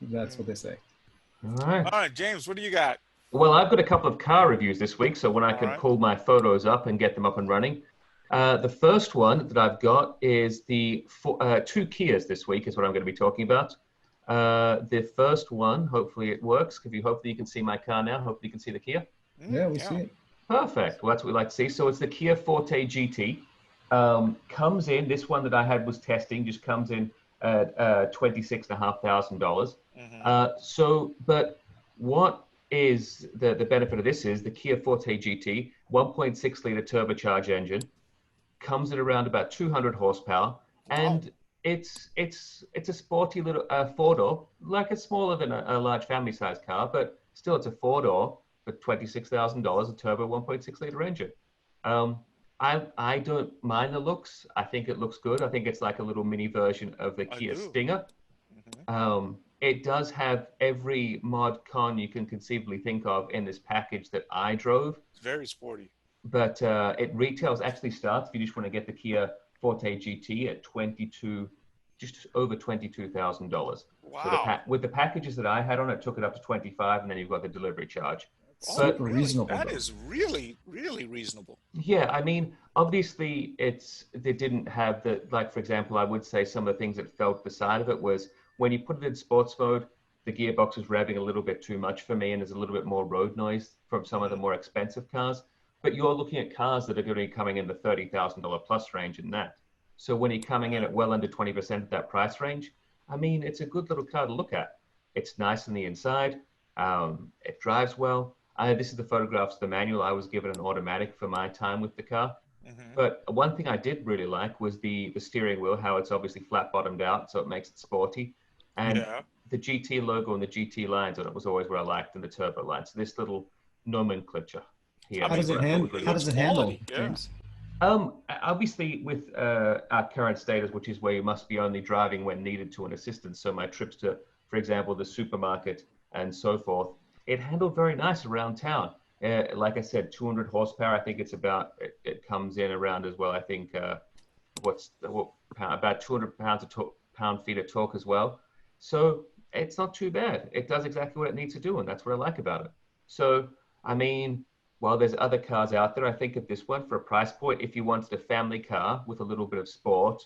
That's what they say. All right. All right, James, what do you got? Well, I've got a couple of car reviews this week, so when I All can right. pull my photos up and get them up and running. The first one that I've got is two Kias this week is what I'm going to be talking about. The first one, hopefully it works. Hopefully you can see my car now. Hopefully you can see the Kia. Yeah, we see Yeah. it. Perfect. Well, that's what we like to see. So it's the Kia Forte GT. Comes in, this one that I had was testing, just comes in at $26,500. Mm-hmm. But what is the benefit of this is the Kia Forte GT, 1.6 liter turbocharged engine, comes at around about 200 horsepower, Wow. and it's a sporty little four-door, like it's smaller than a large family-sized car, but still it's a four-door for $26,000, a turbo 1.6 liter engine. Um, I don't mind the looks. I think it looks good. I think it's like a little mini version of the I Kia do. Stinger. Mm-hmm. It does have every mod con you can conceivably think of in this package that I drove, It's very sporty. but it retails actually starts if you just want to get the Kia Forte GT at just over $22,000. So Wow. with the packages that I had on it, took it up to 25, and then you've got the delivery charge. Oh, But Super really? reasonable That though. is really, really reasonable. yeah, I mean, obviously they didn't have the, like, for example, I would say some of the things that felt beside of it was when you put it in sports mode, the gearbox was revving a little bit too much for me, and there's a little bit more road noise from some of the Mm-hmm. more expensive cars. But you're looking at cars that are going to be coming in the $30,000 plus range in that. So when you're coming in Right. at well under 20% of that price range, I mean, it's a good little car to look at. It's nice on the inside. It drives well. This is the photographs of the manual. I was given an automatic for my time with the car. Mm-hmm. But one thing I did really like was the steering wheel, how it's obviously flat bottomed out, so it makes it sporty. And Yeah. the GT logo and the GT lines on it was always what I liked in the turbo line. So this little nomenclature here I How mean, does was it what I thought was hand? it really How good. looks does it handle, quality. Yeah. James? Obviously with our current status, which is where you must be only driving when needed to an assistance. So my trips to, for example, the supermarket and so forth, it handled very nice around town. Like I said, 200 horsepower. I think it comes in around as well. I think about 200 pound feet of torque as well. So it's not too bad. It does exactly what it needs to do, and that's what I like about it. So I mean, while there's other cars out there, I think of this one for a price point. If you wanted a family car with a little bit of sport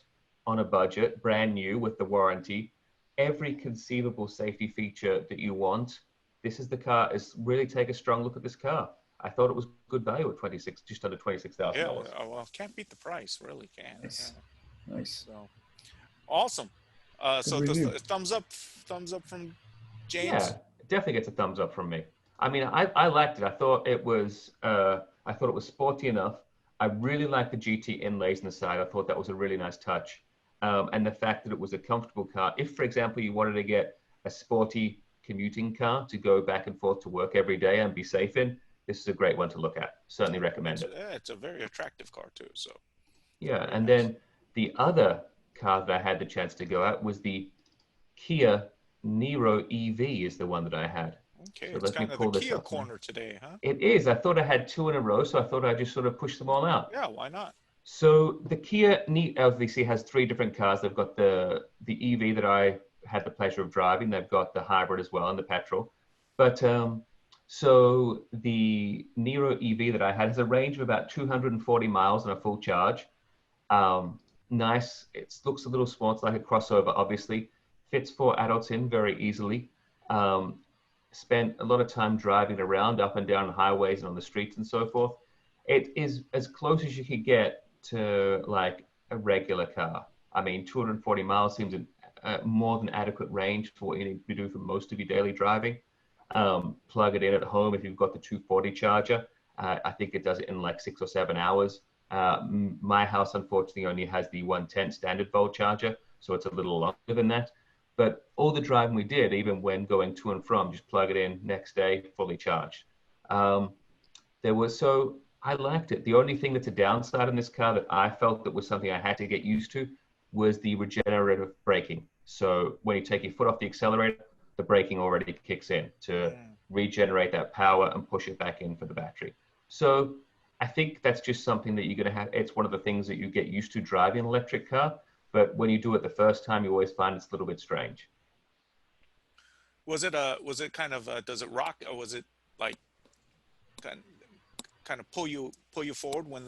on a budget, brand new with the warranty, every conceivable safety feature that you want, this is the car. Is really take a strong look at this car. I thought it was good value at just under $26,000. Yeah. Well, can't beat the price. Really can't. Yeah. Nice, nice, So awesome. good So review. thumbs up from James. Yeah, it definitely gets a thumbs up from me. I mean, I liked it. I thought it was sporty enough. I really liked the GT inlays in the side. I thought that was a really nice touch. And the fact that it was a comfortable car. If, for example, you wanted to get a sporty commuting car to go back and forth to work every day and be safe in, this is a great one to look at. Certainly recommend it. It's a very attractive car too. So Yeah, very and nice. then the other car that I had the chance to go at was the Kia Niro EV is the one that I had. Okay, So it's let me kind of the pull this Kia up. corner today, huh? It is. I thought I had two in a row, so I thought I'd just sort of push them all out. Yeah, why not? So the Kia obviously has three different cars. They've got the EV that I had the pleasure of driving. They've got the hybrid as well and the petrol. But so the Niro EV that I had has a range of about 240 miles on a full charge. Nice. It looks a little small. It's like a crossover, obviously. Fits four adults in very easily. Spent a lot of time driving around up and down highways and on the streets and so forth. It is as close as you could get to like a regular car. I mean, 240 miles seems more than adequate range for what you need to do for most of your daily driving. Plug it in at home if you've got the 240 charger. I think it does it in like 6 or 7 hours. My house, unfortunately, only has the 110 standard volt charger, so it's a little longer than that. But all the driving we did, even when going to and from, just plug it in next day, fully charged. So I liked it. The only thing that's a downside in this car that I felt that was something I had to get used to was the regenerative braking. So when you take your foot off the accelerator, the braking already kicks in to Mm. regenerate that power and push it back in for the battery. So I think that's just something that you're going to have. It's one of the things that you get used to driving an electric car. But when you do it the first time, you always find it's a little bit strange. Was it kind of does it rock, or was it like kind of pull you forward when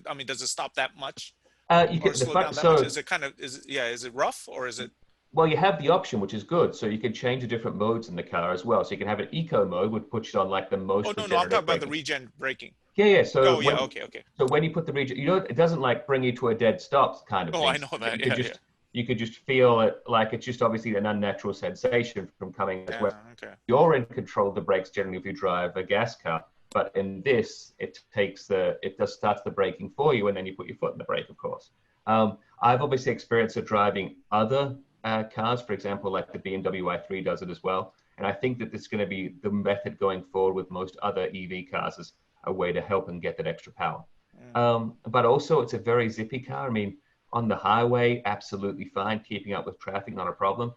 I mean, does it stop that much You or could slow down that much? Is it kind of is it rough, or is it? Well, you have the option, which is good. So you can change the different modes in the car as well. So you can have an eco mode, which puts you on like the most Oh no, I'm talking regenerative about the braking. regen braking. Yeah. Oh yeah, okay. So when you put the regen, it doesn't like bring you to a dead stop kind of Oh, thing. I know that. Yeah. You could just feel it like it's just obviously an unnatural sensation from coming as well. Okay. You're in control of the brakes generally if you drive a gas car, but in this, it starts the braking for you, and then you put your foot in the brake, of course. I've obviously experienced it driving other cars, for example, like the BMW i3 does it as well. And I think that this is going to be the method going forward with most other EV cars as a way to help and get that extra power. But also, it's a very zippy car. I mean, on the highway, absolutely fine. Keeping up with traffic, not a problem.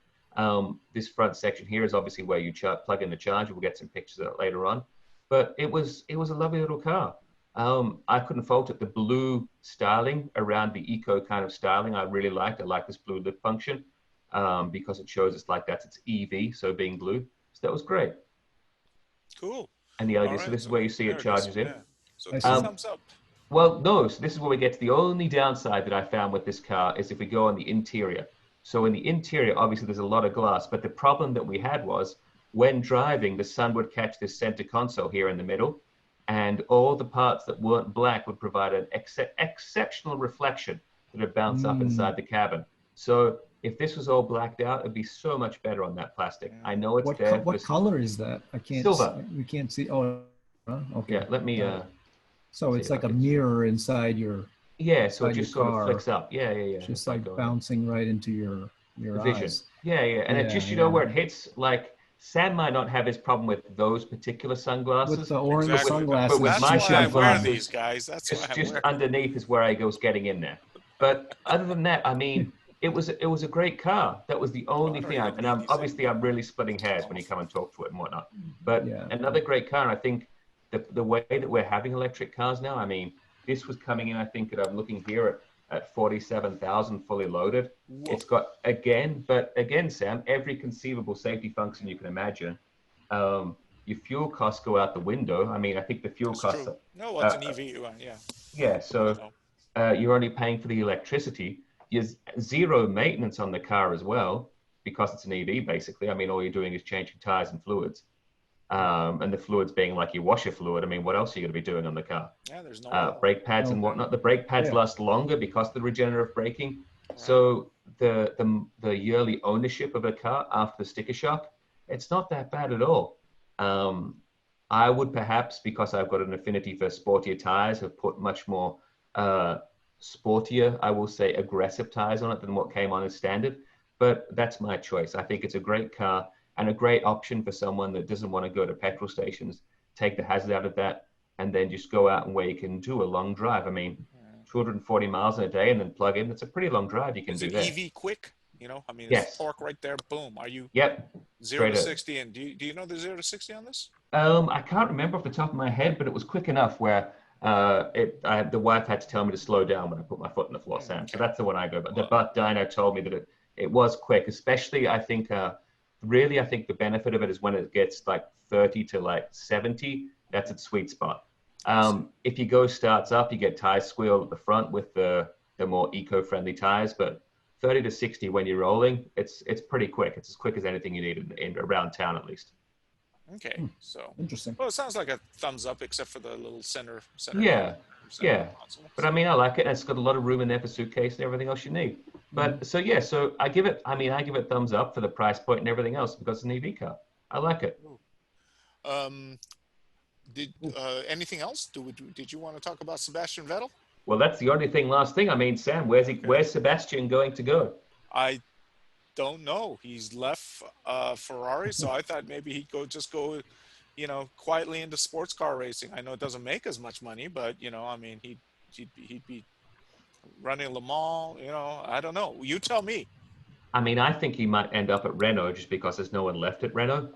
This front section here is obviously where you plug in the charger. We'll get some pictures of it later on. But it was a lovely little car. I couldn't fault it. The blue styling around the eco kind of styling, I really liked. I like this blue lip function because it shows it's like it's EV, so being blue. So that was great. Cool. And the LED, so this is where you see it charges in. Yeah. So thumbs up. Well, no, so this is where we get to the only downside that I found with this car is if we go on the interior. So in the interior, obviously there's a lot of glass, but the problem that we had was when driving, the sun would catch this center console here in the middle, and all the parts that weren't black would provide an exceptional reflection that would bounce up inside the cabin. So if this was all blacked out, it'd be so much better on that plastic. I know it's there. What color is that? I can't. Silver. We can't see. Oh, okay. Yeah, let me. So it's like a mirror inside your. Yeah, so it your just sort of car. flicks up. Yeah. Just like bouncing right into your vision. eyes. Yeah, and it just where it hits. Like Sam might not have his problem with those particular sunglasses. With the orange Exactly. sunglasses. But with That's my why I wear sunglasses, these guys. That's why I just wear. underneath is where I was getting in there. But other than that, I mean, it was a great car. That was the only thing. I'm really splitting hairs when you come and talk to it and whatnot. But another great car. And I think the way that we're having electric cars now. I mean, this was coming in. I think that I'm looking here at 47,000 fully loaded. Whoa. It's got again, Sam, every conceivable safety function you can imagine. Your fuel costs go out the window. I mean, I think the fuel costs. True. No, well, it's an EV one, yeah. Yeah, so you're only paying for the electricity. There's zero maintenance on the car as well because it's an EV, basically. I mean, all you're doing is changing tires and fluids. And the fluids being like your washer fluid. I mean, what else are you going to be doing on the car? Yeah, there's no brake pads and whatnot. The brake pads last longer because of the regenerative braking. Right. So the yearly ownership of a car after the sticker shock, it's not that bad at all. I would perhaps, because I've got an affinity for sportier tires, have put much more sportier, I will say, aggressive tires on it than what came on as standard. But that's my choice. I think it's a great car and a great option for someone that doesn't want to go to petrol stations, take the hazard out of that, and then just go out and where you can do a long drive. I mean, 240 miles in a day and then plug in. It's a pretty long drive you can do there. Is it EV quick? You know, I mean, it's torque right there. Boom. Are you 0 to 60? And do you know the 0 to 60 on this? I can't remember off the top of my head, but it was quick enough where the wife had to tell me to slow down when I put my foot on the floor, Sam. Okay. So that's the one I go. But the Butt Dyno told me that it was quick, especially I think really, I think the benefit of it is when it gets like 30 to like 70, that's its sweet spot. If you go starts up, you get tire squeal at the front with the more eco-friendly tires, but 30 to 60 when you're rolling, it's pretty quick. It's as quick as anything you need in around town, at least. Okay, so interesting. Well, it sounds like a thumbs up, except for the little center. Yeah. But I mean, I like it. It's got a lot of room in there for suitcase and everything else you need. But so I give it thumbs up for the price point and everything else because it's an EV car. I like it. Anything else? Did you want to talk about Sebastian Vettel? Well, that's the only last thing. I mean, Sam, where's Sebastian going to go? I don't know. He's left Ferrari, so I thought maybe he'd go, quietly into sports car racing. I know it doesn't make as much money, but I mean, he'd be running Le Mans. I don't know. You tell me. I mean, I think he might end up at Renault just because there's no one left at Renault.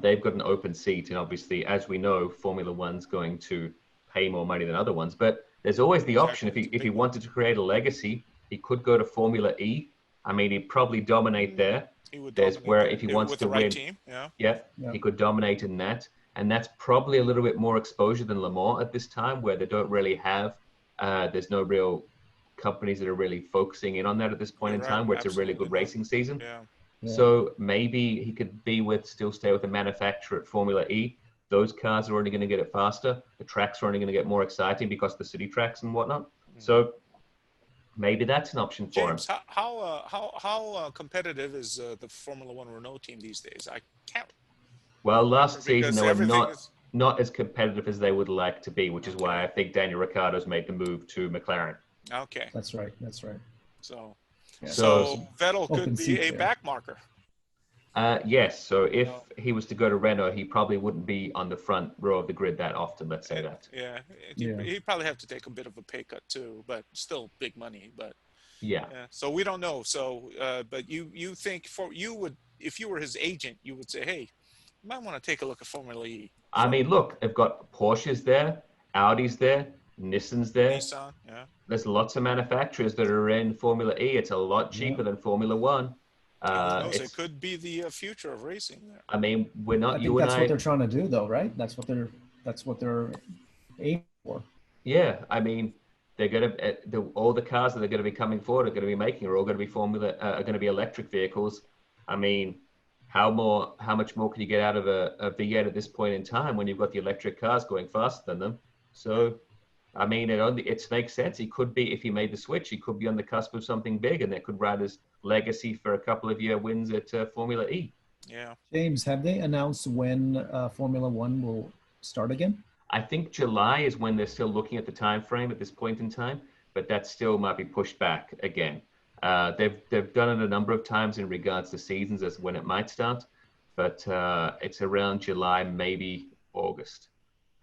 They've got an open seat, and obviously, as we know, Formula One's going to pay more money than other ones. But there's always the option if he wanted to create a legacy, he could go to Formula E. I mean, he'd probably dominate there. He would There's dominate where if he wants with to the right win, team. Yeah. yeah, Yeah. he could dominate in that. And that's probably a little bit more exposure than Le Mans at this time, where they don't really have, there's no real companies that are really focusing in on that at this point You're in right. time, where it's a really Absolutely good not. racing season. Yeah. Yeah. So maybe he could still stay with the manufacturer at Formula E. Those cars are only going to get it faster. The tracks are only going to get more exciting because of the city tracks and whatnot. So maybe that's an option for him. James, how competitive is the Formula One Renault team these days? I can't Well, last remember season because they were everything is not as competitive as they would like to be, which is why okay. I think Daniel Ricciardo's made the move to McLaren. Okay. That's right. That's right. So Yeah, So Vettel open could be seat a there. back marker. yes, so if No. he was to go to Renault, he probably wouldn't be on the front row of the grid that often. Let's say that. Yeah, Yeah. he'd probably have to take a bit of a pay cut too, but still big money. But Yeah. yeah, so we don't know. So, but you think you would if you were his agent, you would say, hey, you might want to take a look at Formula E. I mean, look, they've got Porsches there, Audis there, Nissans there. Nissan, yeah. There's lots of manufacturers that are in Formula E. It's a lot cheaper than Formula One. And who knows? It It's, could be the future of racing there. I mean, we're not I think you and that's what they're I. trying to do, though, right? That's what they're aiming for. Yeah, I mean, they're going to all the cars that are going to be coming forward are going to be making are all going to be are going to be electric vehicles. I mean, how much more can you get out of a V8 at this point in time when you've got the electric cars going faster than them? So, I mean, it makes sense. He could be, if he made the switch, he could be on the cusp of something big, and that could ride his legacy for a couple of year wins at Formula E. Yeah. James, have they announced when Formula One will start again? I think July is when they're still looking at the time frame at this point in time, but that still might be pushed back again. They've done it a number of times in regards to seasons as when it might start, but it's around July, maybe August,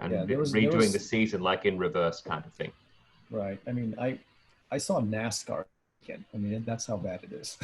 and Yeah, redoing the season like in reverse kind of thing. Right. I mean, I saw NASCAR again. I mean, that's how bad it is.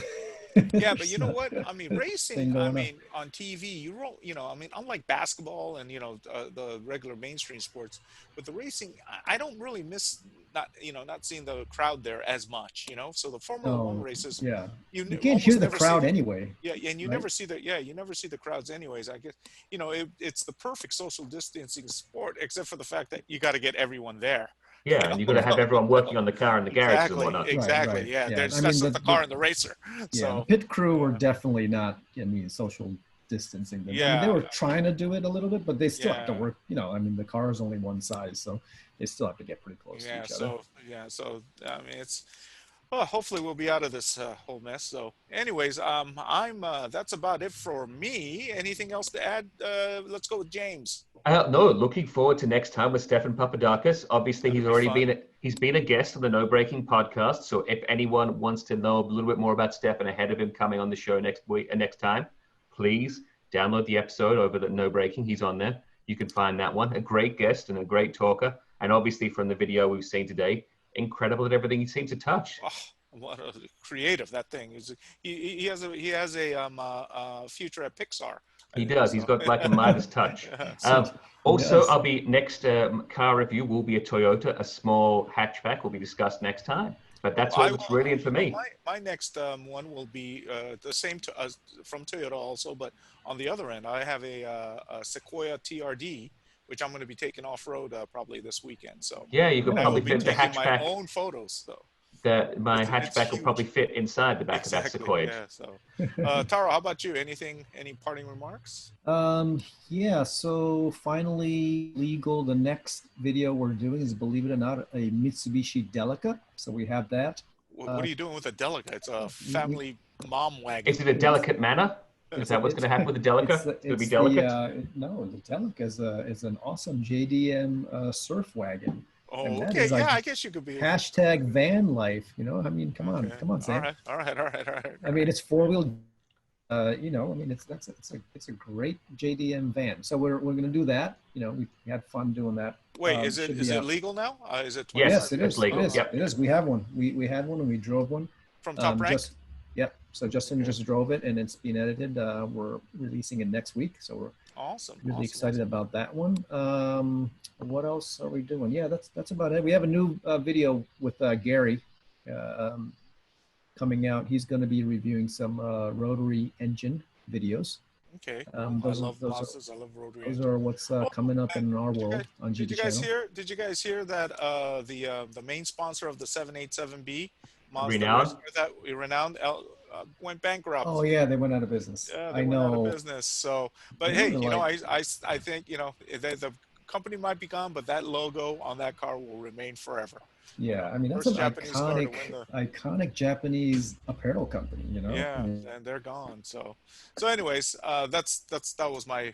Yeah, but you know what? I mean, racing. I on. mean, on TV, I mean, unlike basketball and the regular mainstream sports, but the racing, I don't really miss not seeing the crowd there as much. So the Formula One races, Yeah, you can't hear the crowd anyway. Yeah, and you right? never see you never see the crowds anyways. I guess it's the perfect social distancing sport, except for the fact that you got to get everyone there. Yeah, and you've got to have everyone working on the car in the garage and whatnot. Exactly. Right. Yeah, Yeah. that's the car and the racer. Yeah, So the pit crew were definitely not. I mean, social distancing. Them. Yeah, I mean, they were trying to do it a little bit, but they still have to Yeah. work. I mean, the car is only one size, so they still have to get pretty close to each other. So I mean, well, hopefully we'll be out of this whole mess. So, anyways, that's about it for me. Anything else to add? Let's go with James. No, looking forward to next time with Stefan Papadakis. Obviously, he's been a guest on the No Breaking podcast. So if anyone wants to know a little bit more about Stefan ahead of him coming on the show next time, please download the episode over at No Breaking. He's on there. You can find that one. A great guest and a great talker. And obviously from the video we've seen today, incredible at everything he seems to touch. Oh, what a creative that thing is. He has a future at Pixar. He does. So. He's got like a Midas touch. Also, I'll be next car review will be a Toyota. A small hatchback will be discussed next time. But that's all that's really in for me. My next one will be the same from Toyota also, but on the other end, I have a Sequoia TRD, which I'm going to be taking off road probably this weekend. So yeah, you could probably fit the hatchback. My own photos though. My hatchback will probably fit inside the back of that Sequoia. Yeah. So, Taro, how about you? Any parting remarks? Yeah. So finally legal. The next video we're doing is, believe it or not, a Mitsubishi Delica. So we have that. What are you doing with a Delica? It's a family mom wagon. Is it a delicate manner? Is that what's going to happen with the Delica? It's going to be delicate? No, the Delica is an awesome JDM surf wagon. Oh, okay. Yeah, I guess you could be. Hashtag van life. I mean, come on, Sam. All right. I mean, it's 4-wheel. I mean, it's a great JDM van. So we're going to do that. We had fun doing that. Wait, is it legal now? Is it? Yes, it is legal. It is. We have one. We had one and we drove one from Top Rank. So Justin just drove it and it's being edited. We're releasing it next week. So we're really excited about that one. What else are we doing? Yeah, that's about it. We have a new video with Gary coming out. He's going to be reviewing some rotary engine videos. Okay. I love Mazdas. I love rotary engine. Those are what's coming up in our world on GT Channel. Did you guys hear that the main sponsor of the 787B, Renowned? that Renowned went bankrupt? Oh yeah, they went out of business. Yeah, they went out of business. So, but hey, you know, I think, you know, the company might be gone, but that logo on that car will remain forever. Yeah, I mean, that's an iconic Japanese apparel company, you know. Yeah, and they're gone. So anyways, that was my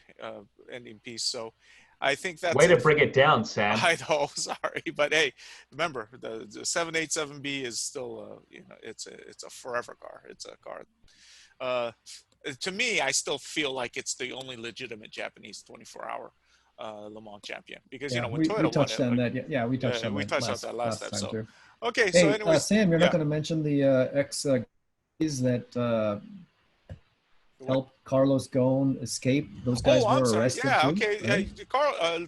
ending piece. So I think that's way to bring it down, Sam. I know, sorry, but hey, remember the 787B is still you know, it's a forever car. It's a car. To me, I still feel like it's the only legitimate Japanese 24-hour Le Mans champion, because you know, when Toyota we touched won on it, that. Yeah, we touched on that last time episode. too. Okay, hey, so anyways, Sam, you're not going to mention the ex that helped Carlos Ghosn escape. Those guys were arrested too. Yeah, okay. Right?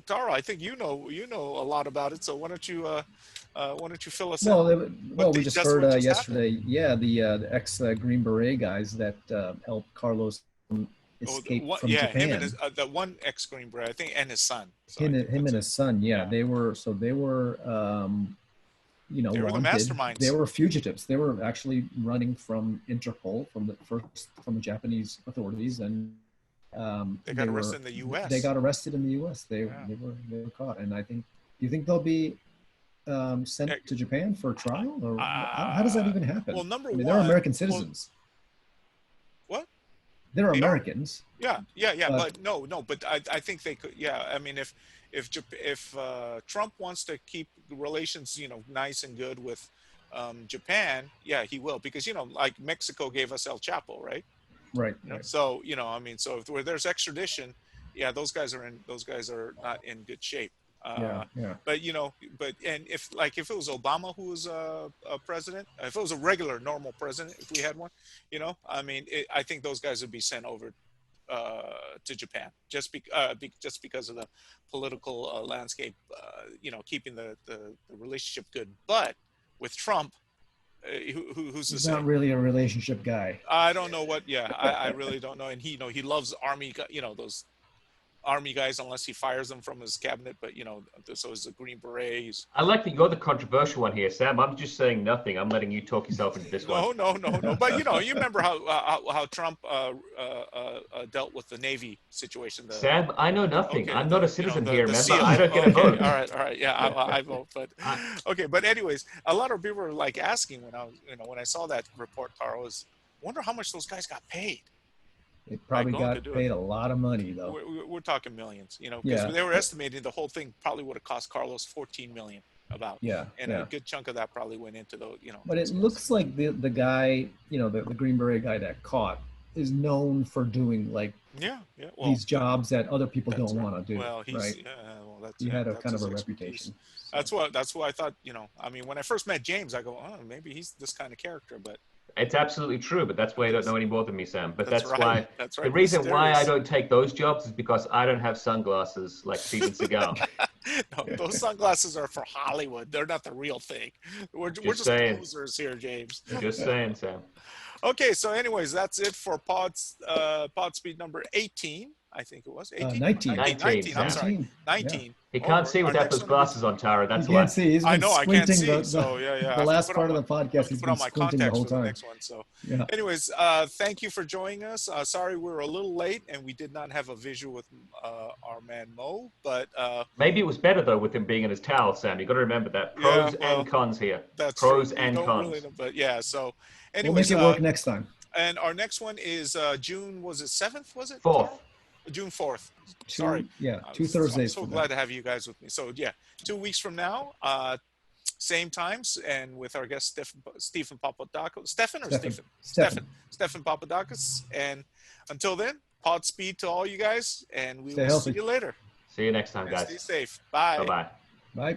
Taro, I think you know a lot about it. So why don't you fill us in? Well, we just heard yesterday. Happened? Yeah, the ex Green Beret guys that helped Carlos escape from Japan. Him and his, the one ex Green Beret, I think, and his son. So him and his son. Yeah, they were. You know, they were the masterminds. They were fugitives. They were actually running from Interpol, from the Japanese authorities, and they got arrested in the U.S. They got arrested in the U.S. They were caught, and I think. Do you think they'll be sent to Japan for trial, or how does that even happen? Well, number one, they're American citizens. What? They're Americans. Yeah. But no. But I think they could. Yeah, I mean, if Trump wants to keep relations, you know, nice and good with Japan, yeah, he will, because, you know, like Mexico gave us El Chapo, right? Right. So, you know, I mean, so if there's extradition, yeah, those guys are not in good shape. But you know, and if it was Obama who was president, if it was a regular normal president, if we had one, you know, I mean, I think those guys would be sent over to Japan just because of the political landscape, you know, keeping the relationship good. But with Trump, who's he's not really a relationship guy. I don't know what. Yeah, I really don't know. And he loves army, you know, those army guys, unless he fires them from his cabinet. But you know, so is the Green Berets. I like that you're the controversial one here, Sam. I'm just saying nothing. I'm letting you talk yourself into this one. No. But you know, you remember how Trump dealt with the Navy situation. Sam, I know nothing. Okay, I'm not a citizen here. Remember, SEAL. I don't get a vote. All right. Yeah, I vote. But okay. But anyways, a lot of people were like asking when I saw that report, Taro, is wonder how much those guys got paid. They probably got paid a lot of money, though. We're talking millions, you know, because they were estimating the whole thing probably would have cost Carlos $14 million about. And a good chunk of that probably went into the, you know. But it looks like the guy, you know, the Green Beret guy that caught is known for doing like these jobs that other people don't want to do. Well, he had a kind of a reputation. So. That's why I thought, you know, I mean, when I first met James, I go, oh, maybe he's this kind of character, but. It's absolutely true, but that's why you don't know any more than me, Sam. But that's right. why the reason why I don't take those jobs is because I don't have sunglasses like Steven Seagal. No, those sunglasses are for Hollywood. They're not the real thing. We're just posers here, James. Just saying, Sam. Okay, so anyways, that's it for pod speed number 18. I think it was 18. 19. I'm sorry. 19. Yeah. He can't see without those glasses on, Tara. That's why. He can't see. He's been I know. I can't see. So the last part of the podcast, he's been squinting the whole time. The next one. So, anyways, thank you for joining us. Sorry we were a little late and we did not have a visual with our man Mo, but maybe it was better though with him being in his towel, Sam. You got to remember that pros and cons here. That's pros true. and cons. Really know, but yeah, so anyways, we'll make it work next time. And our next one is June. Was it 7th? Was it 4th? June 4th. Sorry. Two Thursdays. I'm so glad to have you guys with me. So yeah, 2 weeks from now, same times, and with our guest Stephen Papadakis. Stephen Papadakis. And until then, pod speed to all you guys, and we will see you later. See you next time, guys. Stay safe. Bye. Bye-bye. Bye.